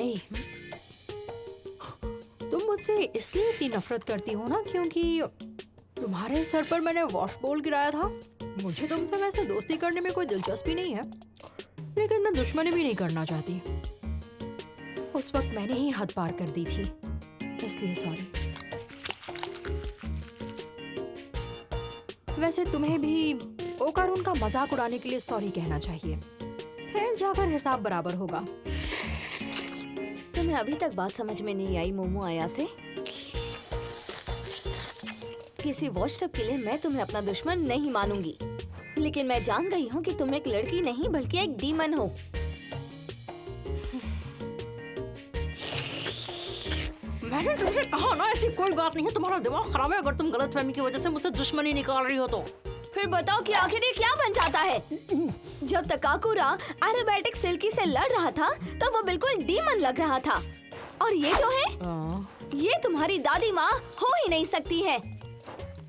हे, तुम मुझसे इसलिए इतनी नफरत करती हो ना क्योंकि तुम्हारे सर पर मैंने वॉश बोल गिराया था। मुझे तुमसे वैसे दोस्ती करने में कोई दिलचस्पी नहीं है, लेकिन मैं दुश्मनी भी नहीं करना चाहती। उस वक्त मैंने ही हद पार कर दी थी, इसलिए सॉरी। वैसे तुम्हें भी ओकारून का मजाक उड़ाने के लिए सॉरी कहना चाहिए, फिर जाकर हिसाब बराबर होगा। तुम्हें अभी तक बात समझ में नहीं आई मोमो आयासे? किसी वॉच टब के लिए मैं तुम्हें अपना दुश्मन नहीं मानूंगी, लेकिन मैं जान गई हूँ कि तुम एक लड़की नहीं बल्कि एक डीमन हो। मैंने तुमसे कहा ना ऐसी कोई बात नहीं है, तुम्हारा दिमाग खराब है अगर तुम गलतफहमी की वजह से मुझसे दुश्मनी निकाल रही हो तो। फिर बताओ कि आखिर ये क्या बन जाता है? जब तक काकुरा एरोबैटिक सिल्की से लड़ रहा था तो वो बिल्कुल डीमन लग रहा था, और ये जो है ये तुम्हारी दादी माँ हो ही नहीं सकती है।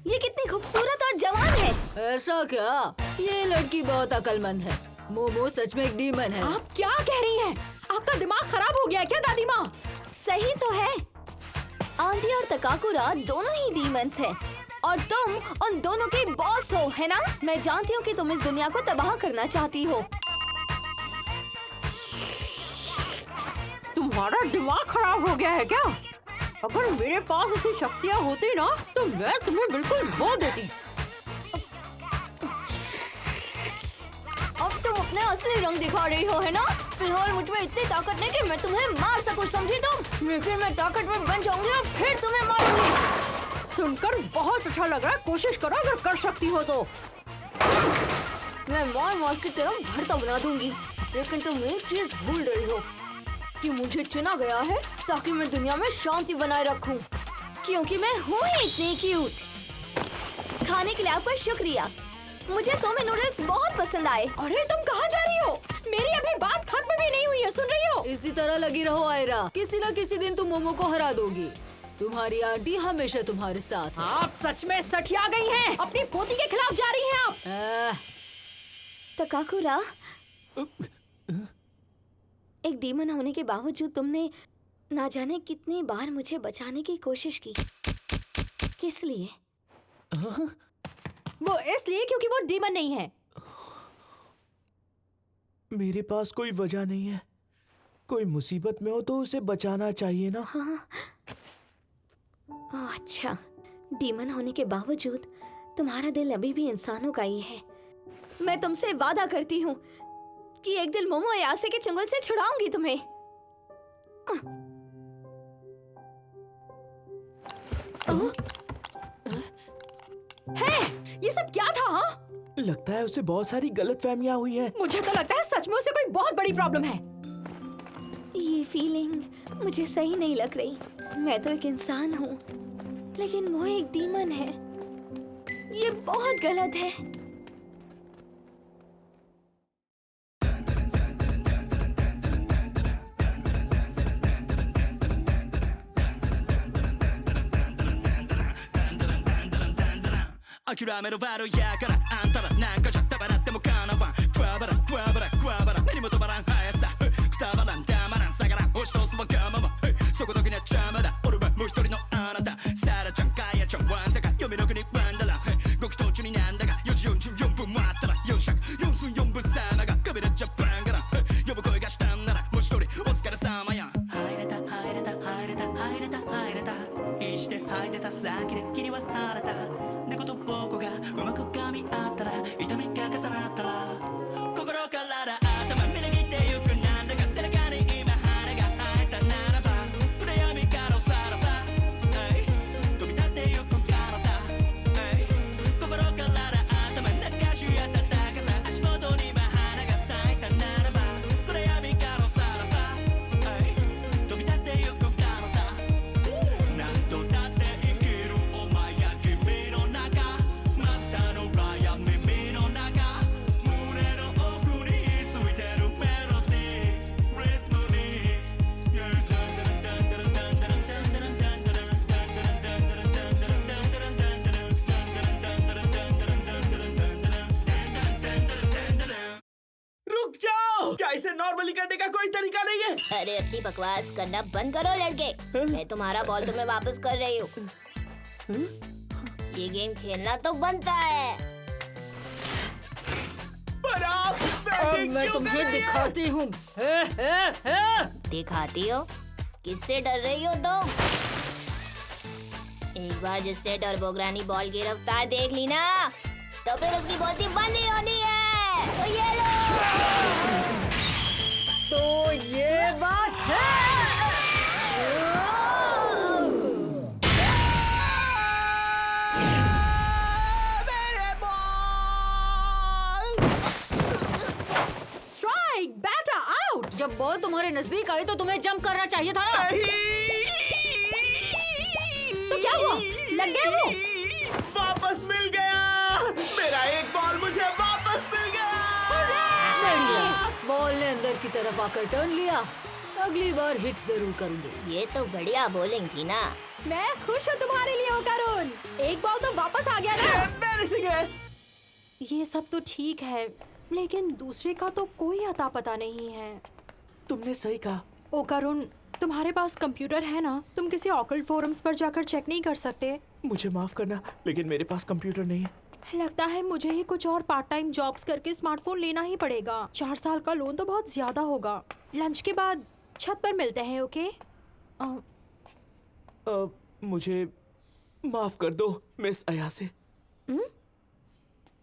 ये कितनी खूबसूरत और जवान है। ऐसा क्या? ये लड़की बहुत अक्लमंद है। मोमो सच में एक डीमन है। आप क्या कह रही हैं? आपका दिमाग खराब हो गया क्या दादी माँ? सही तो है, आंटी और तकाकुरा दोनों ही डीमंस हैं और तुम उन दोनों के बॉस हो, है ना? मैं जानती हूँ कि तुम इस दुनिया को तबाह करना चाहती हो। तुम्हारा दिमाग खराब हो गया है क्या? अगर मेरे पास ऐसी शक्तियाँ होती ना तो मैं तुम्हें बिल्कुल बो देती। अब तुम अपने असली रंग दिखा रही हो, है ना? फिलहाल मुझ में इतनी ताकत नहीं कि मैं तुम्हें मार सकूं, समझी तुम? लेकिन मैं ताकतवर बन जाऊंगी और फिर तुम्हें मारूंगी। सुनकर बहुत अच्छा लग रहा है, कोशिश करो अगर कर सकती हो तो। मैं मार मार की तरह भरता बना दूंगी, लेकिन तुम एक चीज भूल रही हो कि मुझे चुना गया है ताकि मैं दुनिया में शांति बनाए रखूं, क्योंकि मैं हूँ ही इतनी क्यूट। खाने के लिए आपका शुक्रिया, मुझे सोमे नूडल्स बहुत पसंद आए। अरे तुम कहाँ जा रही हो? मेरी अभी बात खत्म भी नहीं हुई है, सुन रही हो? इसी तरह लगी रहो आयरा, किसी न किसी दिन तुम मोमो को हरा दोगी। तुम्हारी आंटी हमेशा तुम्हारे साथ है। आप सच में सठिया गई हैं। अपनी पोती के खिलाफ जा रही हैं आप। तकाकुरा, एक डीमन होने के बावजूद तुमने ना जाने कितनी बार मुझे बचाने की कोशिश की। किस लिए? वो इसलिए क्योंकि वो डीमन नहीं है। मेरे पास कोई वजह नहीं है। कोई मुसीबत में हो तो उसे बचाना चाहिए ना। हाँ। अच्छा, डीमन होने के बावजूद तुम्हारा दिल अभी भी इंसानों का ही है। मैं तुमसे वादा करती हूँ कि एक दिन मोमो अयासे के चंगुल से छुड़ाऊंगी तुम्हें। है, ये सब क्या था? हाँ? लगता है उसे बहुत सारी गलतफहमियां हुई हैं। मुझे तो लगता है सच में उसे कोई बहुत बड़ी प्रॉब्लम है। ये फीलिंग मुझे सही नहीं लग रही। मैं तो एक इंसान हूँ, लेकिन वो एक डीमन है। ये बहुत गलत है।諦めろバロやからあんたらなんかじゃたばらってもかなわんクワバラクワバラクワバラ何も止まらん速さくたばらんたまらん下がらん押し通すわがままそこだけには邪魔だ俺はもう一人のあなたサラちゃんカヤちゃんワンサカ読みの国ワンダラご祈祷中になんだが4時44分待ったら4尺4分4分様がカメラジャパンから呼ぶ声がしたんならもう一人お疲れ様や入れた入れた入れた入れた入れた意して吐いてた先で君は晴れた猫と僕がうまく噛み合ったら痛みが重なったら心から頭みなぎってゆくなんだか背中に今羽が生えたならば暗闇からおさらば飛び立ってゆく体心から頭懐かしい暖かさ足元に今花が咲いたならば暗闇からおさらば飛び立ってゆく体何度だって生きるお前や君の中またの裏や耳の中胸の奥についてる तरीका नहीं है। अरे अपनी बकवास करना बंद करो लड़के। मैं तुम्हारा बॉल तुम्हें वापस कर रही हूँ। ये गेम खेलना तो बनता है। पर आप बैटिंग मैं क्यों तुम्हें कर रही हैं? दिखाती हूँ। दिखाती हो? किससे डर रही हो तुम? एक बार जिसने टर्बोग्रानी बॉल की रफ्तार देख ली ना, तो फिर उसकी बोलती बंद ही होनी है। तो ये लो। तो ये बात है। Strike, batter out. जब बॉल तुम्हारे नजदीक आई तो तुम्हें जंप करना चाहिए था ना। तो क्या हुआ? लग गया वो? वापस मिल गया। मेरा एक बॉल मुझे वापस मिल गया। बॉल ने अंदर की तरफ आकर टर्न लिया। अगली बार हिट जरूर करूंगी। ये तो बढ़िया बॉलिंग थी ना। मैं खुश हूँ तुम्हारे लिए करुण। एक बॉल तो वापस आ गया ना। एम्बैरेसिंग है। ये सब तो ठीक है, लेकिन दूसरे का तो कोई अता पता नहीं है। तुमने सही कहा। ओ करुण, तुम्हारे पास कंप्यूटर है ना? तुम किसी ऑकल्ट फोरम्स पर जाकर चेक नहीं कर सकते? मुझे माफ करना, लेकिन मेरे पास कंप्यूटर नहीं है। लगता है मुझे ही कुछ और पार्ट टाइम जॉब्स करके स्मार्टफोन लेना ही पड़ेगा। 4 साल का लोन तो बहुत ज्यादा होगा। लंच के बाद छत पर मिलते हैं, ओके? मुझे माफ कर दो मिस अयासे।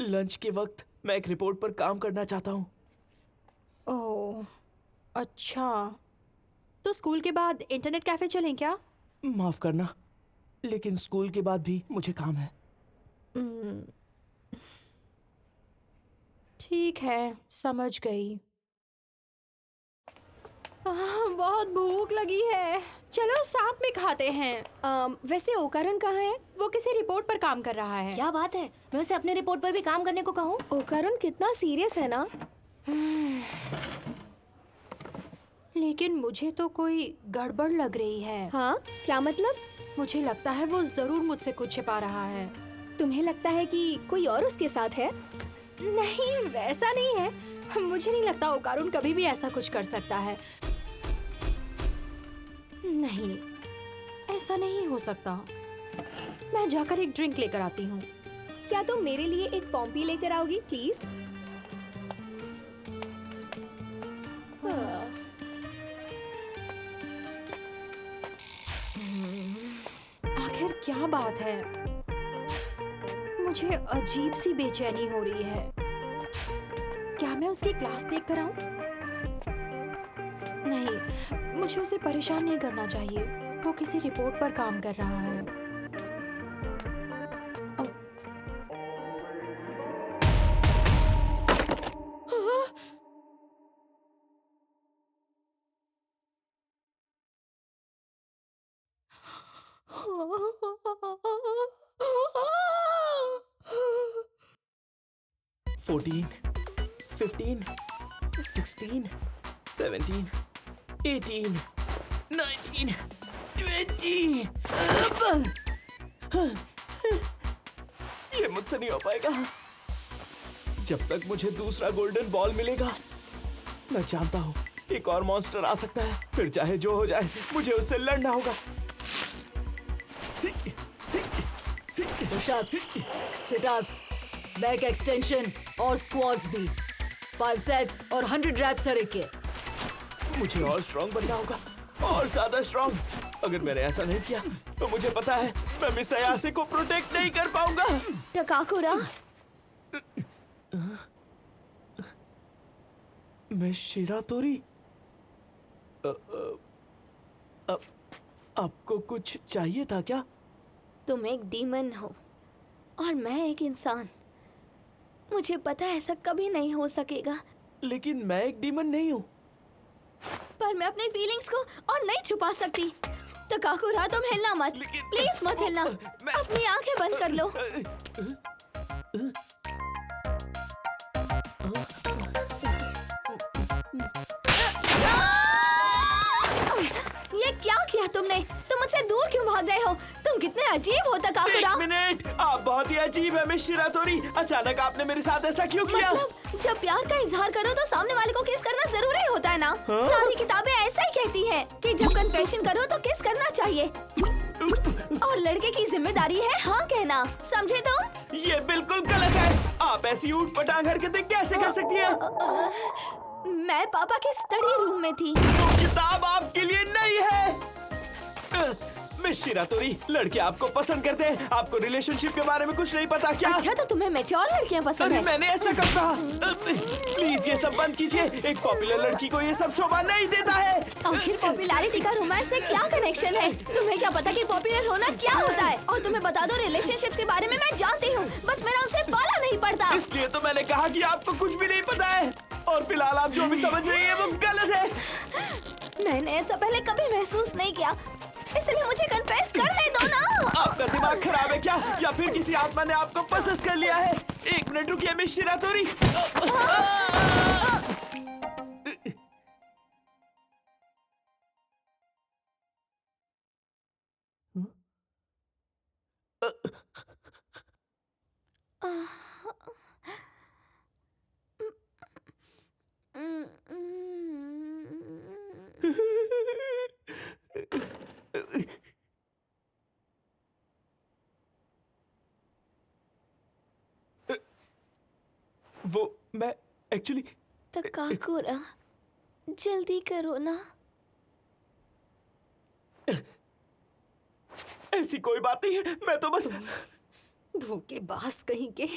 लंच के वक्त मैं एक रिपोर्ट पर काम करना चाहता हूँ। ओह, अच्छा। तो स्कूल के बाद इंटरनेट कैफे चलें क्या? माफ करना, लेकिन स्कूल के बाद भी मुझे काम है। ठीक है, समझ गई। बहुत भूख लगी है। चलो साथ में खाते हैं। वैसे ओकारण कहाँ है? वो किसी रिपोर्ट पर काम कर रहा है। क्या बात है? मैं उसे अपने रिपोर्ट पर भी काम करने को कहूँ? ओकारण कितना सीरियस है ना। लेकिन मुझे तो कोई गड़बड़ लग रही है। हाँ, क्या मतलब? मुझे लगता है वो जरूर मुझसे कुछ छिपा रहा है। तुम्हें लगता है कि कोई और उसके साथ है? नहीं, वैसा नहीं है। मुझे नहीं लगता ओकारुन कभी भी ऐसा कुछ कर सकता है। नहीं, ऐसा नहीं हो सकता। मैं जाकर एक ड्रिंक लेकर आती हूँ। क्या तुम मेरे लिए एक पॉम्पी लेकर आओगी प्लीज? आखिर क्या बात है? मुझे अजीब सी बेचैनी हो रही है। क्या मैं उसकी क्लास देख कर आऊं? नहीं, मुझे उसे परेशान नहीं करना चाहिए। वो किसी रिपोर्ट पर काम कर रहा है। फोर्टीन, 15, 16, 17, 18, 19, 20। ये मुझसे नहीं हो पाएगा। जब तक मुझे दूसरा गोल्डन बॉल मिलेगा, मैं जानता हूँ एक और मॉन्स्टर आ सकता है। फिर चाहे जो हो जाए, मुझे उससे लड़ना होगा। पुशअप्स, सिटअप्स, बैक एक्सटेंशन और स्क्वाट्स भी। 5 सेट्स और 100 रैप्स हर एक के। मुझे और स्ट्रांग बनना होगा, और ज्यादा स्ट्रांग। अगर मैंने ऐसा नहीं किया तो मुझे पता है मैं मिस अयासे को प्रोटेक्ट नहीं कर पाऊंगा। टकाकुरा, मैं शिरातोरी। आपको कुछ चाहिए था क्या? तुम एक डीमन हो और मैं एक इंसान। मुझे पता है ऐसा कभी नहीं हो सकेगा, लेकिन मैं एक डीमन नहीं हूँ। पर मैं अपनी फीलिंग्स को और नहीं छुपा सकती। टकाकुरा, तुम हिलना मत, लेकिन- प्लीज मत हिलना। मैं- अपनी आंखें बंद कर लो। ये क्या किया तुमने? तुम मुझसे दूर क्यों भाग गए हो? तुम कितने अजीब हो तकाकुरा। 1 मिनट, आप बहुत ही अजीब है मिस शिरातोरी। अचानक आपने मेरे साथ ऐसा क्यों किया? मतलब जब प्यार का इजहार करो तो सामने वाले को किस करना जरूरी होता है ना? सारी किताबें ऐसा ही कहती हैं कि जब कन्फेशन करो तो किस करना चाहिए और लड़के की जिम्मेदारी है हाँ कहना, समझे तुम? ये बिल्कुल गलत है। आप ऐसी ऊट-पटांग हरकतें कैसे कर सकती हैं? मैं पापा के स्टडी रूम में थी। वो किताब आपके लिए नहीं है। मिस शिरातोरी, लड़के आपको पसंद करते हैं। आपको रिलेशनशिप के बारे में कुछ नहीं पता क्या? अच्छा तो तुम्हें मैच्योर लड़कियां पसंद अरे है? मैंने ऐसा कब कहा? प्लीज ये सब बंद कीजिए। एक पॉपुलर लड़की को ये सब शोभा नहीं देता है। आखिर पॉपुलैरिटी का रोमांस से क्या कनेक्शन है? तुम्हें क्या पता कि पॉपुलर होना क्या होता है? और तुम्हें बता दो रिलेशनशिप के बारे में मैं जानती हूँ, बस मेरा उनसे पाला नहीं पड़ता। इसलिए तो मैंने कहा कि आपको कुछ भी नहीं पता है और फिलहाल आप जो भी समझ रही हैं वो गलत है। मैंने ऐसा पहले कभी महसूस नहीं किया, इसलिए मुझे कन्फेस करने दो ना। आपका दिमाग खराब है क्या, या फिर किसी आत्मा ने आपको पसेस कर लिया है? 1 मिनट रुकिए मिस शिरातोरी। वो मैं एक्चुअली तकाकुरा, जल्दी करो ना। ऐसी कोई बात नहीं है, मैं तो बस धोखेबाज कहीं के।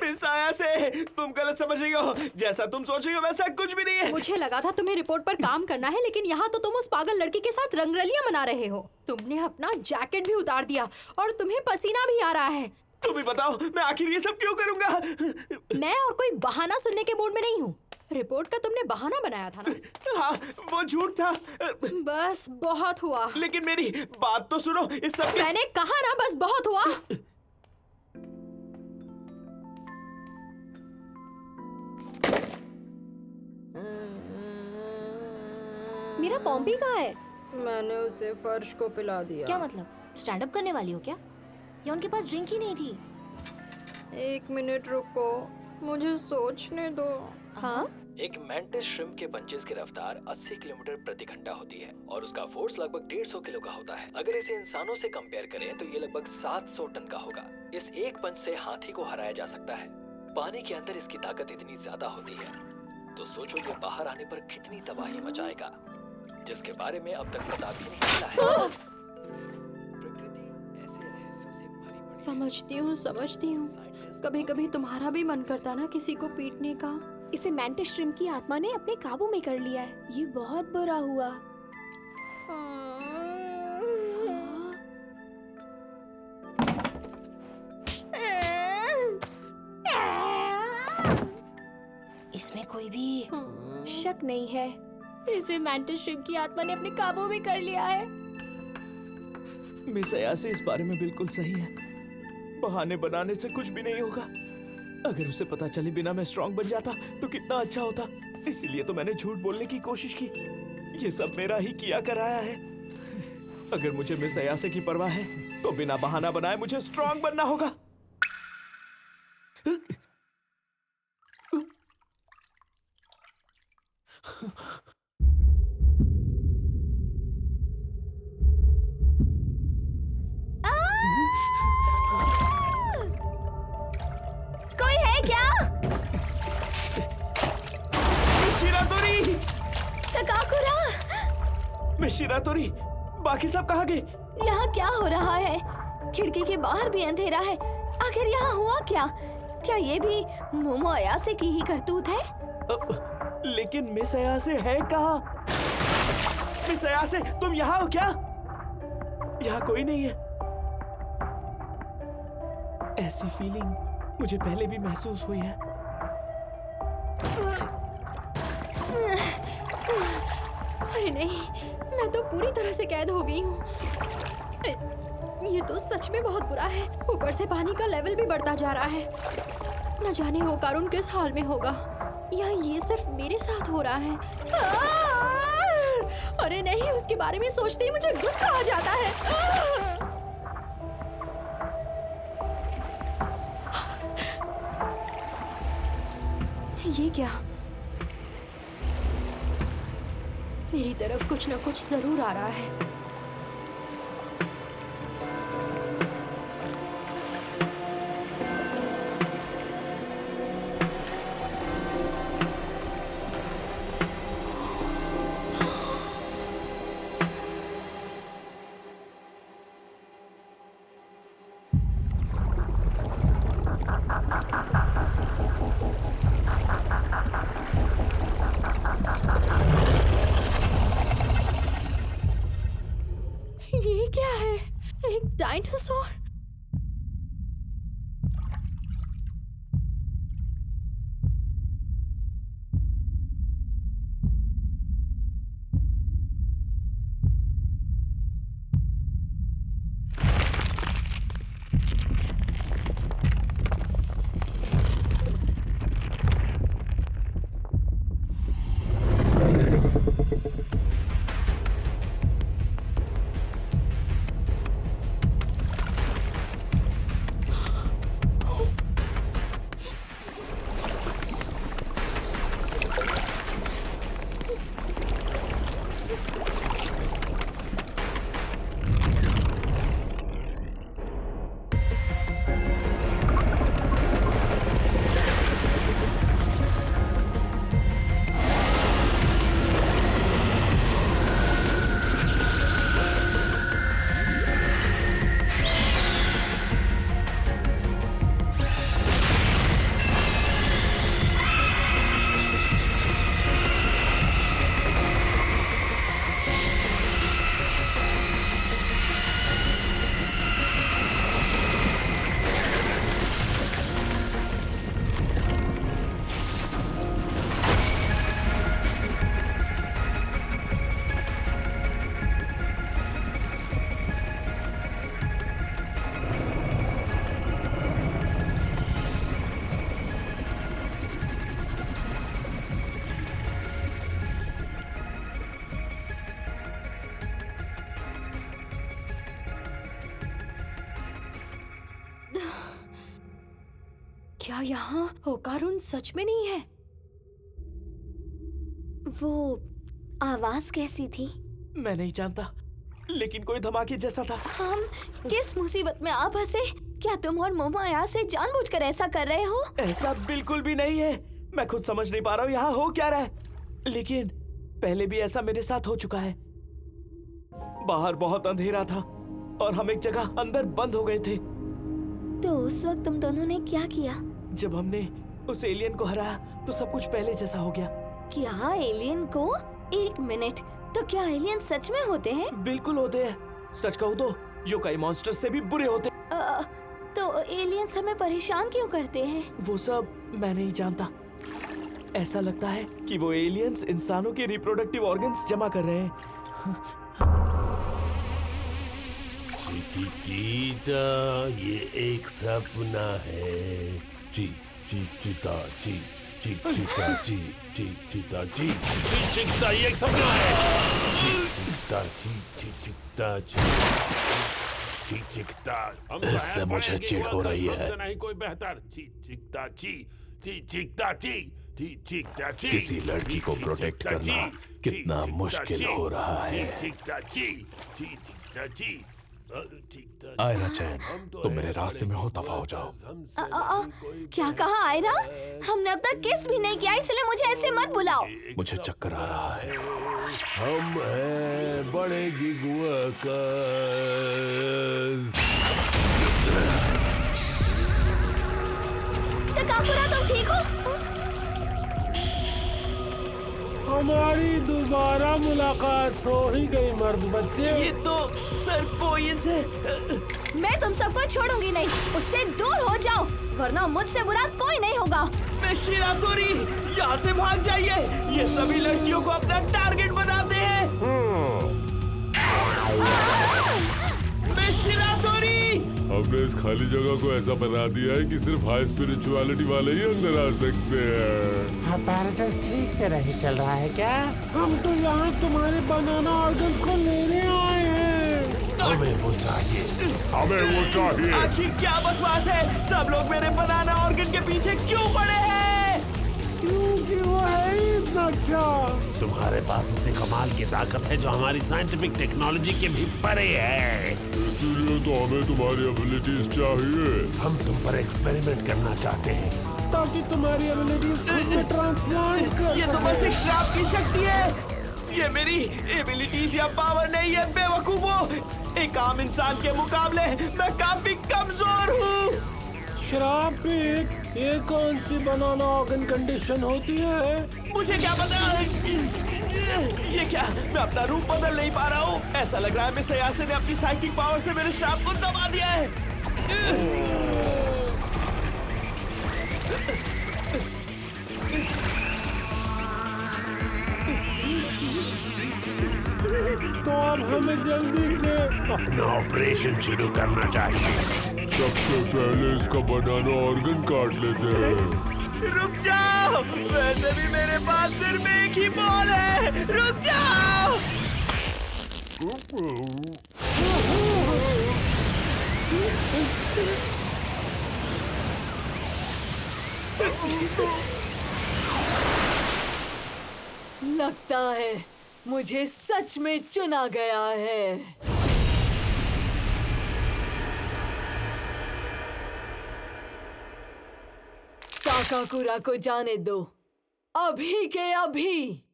मिस आया से तुम गलत समझ रही हो। जैसा तुम सोच रही हो वैसा कुछ भी नहीं है। मुझे लगा था तुम्हें रिपोर्ट पर काम करना है, लेकिन यहाँ तो तुम उस पागल लड़की के साथ रंगरलियां मना रहे हो। तुमने अपना जैकेट भी उतार दिया और तुम्हें पसीना भी आ रहा है। तुम ही बताओ मैं आखिर ये सब क्यों करूंगा? मैं और कोई बहाना सुनने के मूड में नहीं हूँ। रिपोर्ट का तुमने बहाना बनाया था ना? हाँ वो झूठ था। बस बहुत हुआ। लेकिन मेरी बात तो सुनो। इस सब के... मैंने कहा ना बस बहुत हुआ। मेरा पॉम्पी कहाँ है? मैंने उसे फर्श को पिला दिया। क्या मतलब, स्टैंड अप करने वाली हो क्या? या उनके पास ड्रिंक ही नहीं थी? 1 मिनट रुको, मुझे सोचने दो। हाँ? एक मैंटिस श्रिम्प के पंचेस की रफ्तार 80 किलोमीटर प्रति घंटा होती है और उसका फोर्स लगभग 150 किलो का होता है। अगर इसे इंसानों से कंपेयर करें तो ये लगभग 700 टन का होगा। इस एक पंच से हाथी को हराया जा सकता है। पानी के अंदर इसकी ताकत इतनी ज्यादा होती है तो सोचो ये बाहर आने पर कितनी तबाही मचाएगा, जिसके बारे में अब तक पता भी नहीं चला है। प्रकृति ऐसे रहस्यों से भरी पड़ी है। समझती हूँ। कभी कभी तुम्हारा भी मन करता ना किसी को पीटने का। इसे मैंटिस श्रिम्प की आत्मा ने अपने काबू में कर लिया है। ये बहुत बुरा हुआ। इसमें कोई भी शक नहीं है, इसे मैंटिस श्रिम्प की आत्मा ने अपने काबू में कर लिया है। मिस अयासे इस बारे में बिल्कुल सही है। बहाने बनाने से कुछ भी नहीं होगा। अगर उसे पता चले बिना मैं स्ट्रांग बन जाता तो कितना अच्छा होता। इसीलिए तो मैंने झूठ बोलने की कोशिश की। ये सब मेरा ही किया कराया है। अगर मुझे मिस अयासे की परवाह है तो बिना बहाना बनाए मुझे स्ट्रांग बनना होगा। कोई है क्या? शिरातोरी! तकाकुरा! मिस शिरातोरी, बाकी सब कहाँ गए? यहाँ क्या हो रहा है? खिड़की के बाहर भी अंधेरा है। आखिर यहाँ हुआ क्या? क्या ये भी मोमो अयासे की ही करतूत है? लेकिन मिस अयासे है कहाँ? मिस अयासे, तुम यहाँ हो क्या? यहाँ कोई नहीं है। ऐसी फीलिंग मुझे पहले भी महसूस हुई है। अरे नहीं, मैं तो पूरी तरह से कैद हो गई हूँ। ये तो सच में बहुत बुरा है। ऊपर से पानी का लेवल भी बढ़ता जा रहा है। न जाने वो कारुण किस हाल में होगा, या ये सिर्फ मेरे साथ हो रहा है। अरे नहीं, उसके बारे में सोचते ही मुझे गुस्सा आ जाता है। ये क्या? मेरी तरफ कुछ ना कुछ जरूर आ रहा है। ये क्या है? एक डायनासोर? क्या यहाँ ओकारुन सच में नहीं है? वो आवाज कैसी थी? मैं नहीं जानता, लेकिन कोई धमाके जैसा था। हम किस मुसीबत में आ फंसे? क्या तुम और मोमोया से जानबूझकर ऐसा कर रहे हो? ऐसा बिल्कुल भी नहीं है। मैं खुद समझ नहीं पा रहा हूँ यहाँ हो क्या रहा है। लेकिन पहले भी ऐसा मेरे साथ हो चुका है। बाहर बहुत अंधेरा था और हम एक जगह अंदर बंद हो गए थे। तो उस वक्त तुम दोनों ने क्या किया? जब हमने उस एलियन को हराया तो सब कुछ पहले जैसा हो गया। क्या एलियन को? एक मिनट, तो क्या एलियन सच में होते हैं? बिल्कुल होते हैं। सच कहूँ तो योकाई मॉन्स्टर से भी बुरे होते। तो एलियंस हमें परेशान क्यों करते हैं? वो सब मैं नहीं जानता। ऐसा लगता है कि वो एलियंस इंसानों के रिप्रोडक्टिव ऑर्गन्स जमा कर रहे हैं। चिकिता, ये एक सपना है। चिता ये एक सपना है। चिकता इससे मुझे चिढ़ हो रही है। नहीं कोई बेहतर। किसी लड़की को प्रोटेक्ट करना कितना मुश्किल हो रहा है। आयरा चैन, तुम मेरे रास्ते में हो, दफा हो जाओ। क्या कहा आयरा? हमने अब तक किस भी नहीं किया, इसलिए मुझे ऐसे मत बुलाओ। मुझे चक्कर आ रहा है। हम हैं बड़े गिगुआकर्स। तकाकुरा, तुम ठीक हो? हमारी दोबारा मुलाकात हो ही गई मर्द बच्चे। ये तो सर्पोयंस है। मैं तुम सबको छोड़ूंगी नहीं, उससे दूर हो जाओ, वरना मुझसे बुरा कोई नहीं होगा। मैं शिरातोरी, यहाँ से भाग जाइए। ये सभी लड़कियों को अपना टारगेट बनाते हैं। मैं शिरातोरी। हमने इस खाली जगह को ऐसा बना दिया है कि सिर्फ हाई स्पिरिचुअलिटी वाले ही अंदर आ सकते हैं। apparatus ठीक से नहीं चल रहा है क्या? हम तो यहाँ तुम्हारे बनाना ऑर्गन्स को लेने आए हैं। हमें वो चाहिए, हमें वो चाहिए। आखिर क्या बकवास है? सब लोग मेरे बनाना ऑर्गन के पीछे क्यों पड़े हैं? क्योंकि वो है ही इतना अच्छा। तुम्हारे पास इतनी कमाल की ताकत है जो हमारी साइंटिफिक टेक्नोलॉजी के भी परे है। इसीलिए तो हमें तुम्हारी एबिलिटीज चाहिए। हम तुम पर एक्सपेरिमेंट करना चाहते हैं ताकि तुम्हारी एबिलिटीज खुद में ट्रांसप्लांट कर ये तो बस एक श्राप की शक्ति है। ये मेरी एबिलिटीज या पावर नहीं है बेवकूफो। एक आम इंसान के मुकाबले मैं काफी कमजोर हूँ। श्रापित, ये कौन सी बनाना ऑर्गन कंडीशन होती है? मुझे क्या पता? ये क्या? मैं अपना रूप बदल नहीं पा रहा हूँ। ऐसा लग रहा है मिस हयासे ने अपनी साइकिक पावर से मेरे श्राप को दबा दिया है। तो अब हमें जल्दी से अपना ऑपरेशन शुरू करना चाहिए। सबसे पहले इसका बनाना ऑर्गन काट लेते हैं। रुक जाओ, वैसे भी मेरे पास सिर्फ एक ही बॉल है। रुक जाओ। लगता है मुझे सच में चुना गया है। काकाकुरा को जाने दो, अभी के अभी।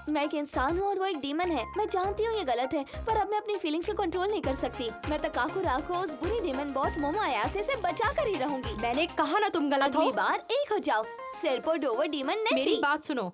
मैं एक इंसान हूँ और वो एक डीमन है। मैं जानती हूँ ये गलत है, पर अब मैं अपनी फीलिंग्स को कंट्रोल नहीं कर सकती। मैं तकाकुरा को उस बुरी डीमन बॉस मोमो अयासे से बचा कर ही रहूंगी। मैंने कहा ना तुम गलत हो। अगली बार एक हो जाओ। सिर पर डोवर डीमन मेरी नेसी। बात सुनो,